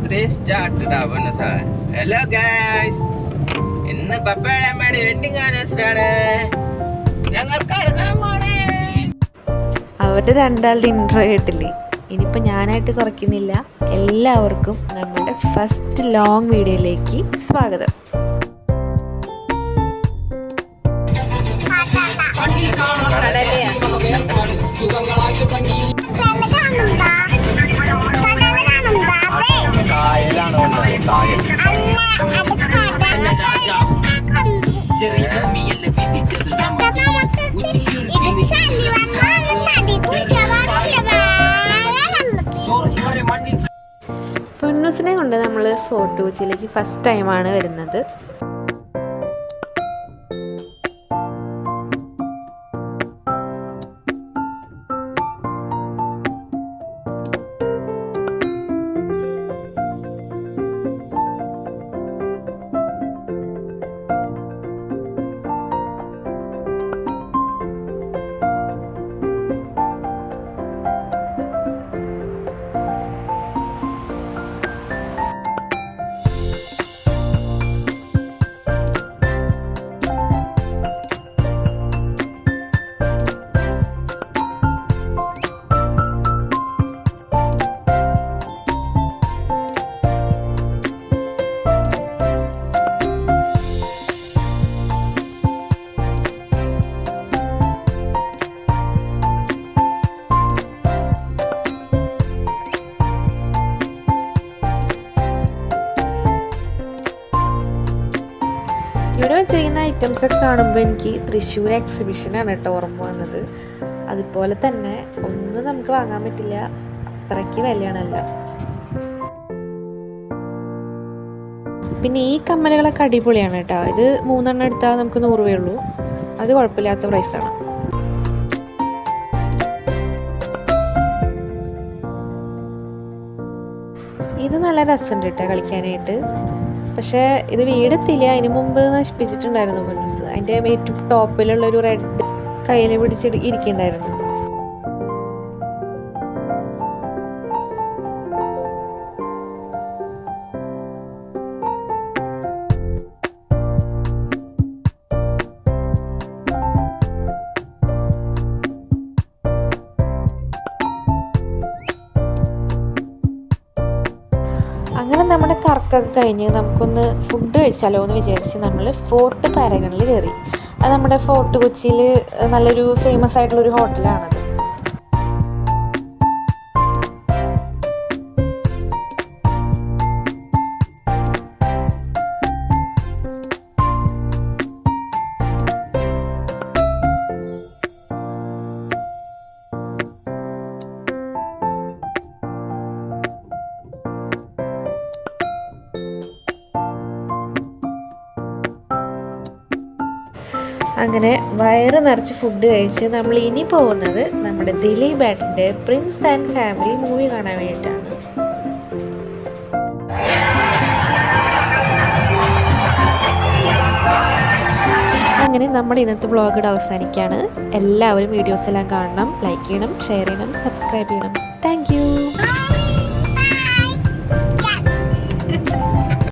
3 started ആവുന്ന sir. Hello guys, ഇന്ന് പപ്പയുടെ അമ്മയുടെ വെഡിങ് ആനിവേഴ്സറിയാണ്. ഞങ്ങൾ കറങ്ങാൻ പോണേ. അവരുടെ രണ്ടാളുടെ ഇൻട്രോ കേട്ടില്ലേ? ഇനിയിപ്പോൾ ഞാനായിട്ട് കുറയ്ക്കുന്നില്ല. എല്ലാവർക്കും നമ്മുടെ ഫസ്റ്റ് ലോങ് വീഡിയോയിലേക്ക് സ്വാഗതം. പൊന്നൂസിനെ കൊണ്ട് നമ്മൾ ഫോർട്ട് കൊച്ചിയിലേക്ക് ഫസ്റ്റ് ടൈമാണ് വരുന്നത്. ഇവിടെ വെച്ചിരിക്കുന്ന ഐറ്റംസൊക്കെ കാണുമ്പോൾ എനിക്ക് തൃശ്ശൂർ എക്സിബിഷനാണ് കേട്ടോ ഓർമ്മ വന്നത്. അതുപോലെ തന്നെ ഒന്നും നമുക്ക് വാങ്ങാൻ പറ്റില്ല, അത്രയ്ക്ക് വിലയാണല്ലോ. പിന്നെ ഈ കമ്മലുകളൊക്കെ അടിപൊളിയാണ് കേട്ടോ. ഇത് 3 എണ്ണം എടുത്താൽ നമുക്ക് 100 രൂപയുള്ളൂ. അത് കുഴപ്പമില്ലാത്ത പ്രൈസാണ്. ഇത് നല്ല രസമുണ്ട് കേട്ടോ കളിക്കാനായിട്ട്. പക്ഷേ ഇത് വീടെത്തില്ല, അതിന് മുമ്പ് നശിപ്പിച്ചിട്ടുണ്ടായിരുന്നു പൊന്നൂസ്. അതിൻ്റെ ഏറ്റവും ടോപ്പിലുള്ളൊരു റെഡ് കയ്യിൽ പിടിച്ചിട്ട് ഇരിക്കുന്നുണ്ടായിരുന്നു. അങ്ങനെ നമ്മുടെ കറക്കൊക്കെ കഴിഞ്ഞ് നമുക്കൊന്ന് ഫുഡ് കഴിച്ചാലോ എന്ന് വിചാരിച്ച് നമ്മൾ ഫോർട്ട് പാരഗണിൽ കയറി. അത് നമ്മുടെ ഫോർട്ട് കൊച്ചിയിൽ നല്ലൊരു ഫേമസ് ആയിട്ടുള്ളൊരു ഹോട്ടലാണത്. അങ്ങനെ വയറ് നിറച്ച് ഫുഡ് കഴിച്ച് നമ്മൾ ഇനി പോകുന്നത് നമ്മുടെ ദിലീപ് ഏട്ടൻ്റെ പ്രിൻസ് ആൻഡ് ഫാമിലി മൂവി കാണാൻ വേണ്ടിയിട്ടാണ്. അങ്ങനെ നമ്മുടെ ഇന്നത്തെ വ്ളോഗ് അവസാനിക്കുകയാണ്. എല്ലാവരും വീഡിയോസ് എല്ലാം കാണണം, ലൈക്ക് ചെയ്യണം, ഷെയർ ചെയ്യണം, സബ്സ്ക്രൈബ് ചെയ്യണം. താങ്ക്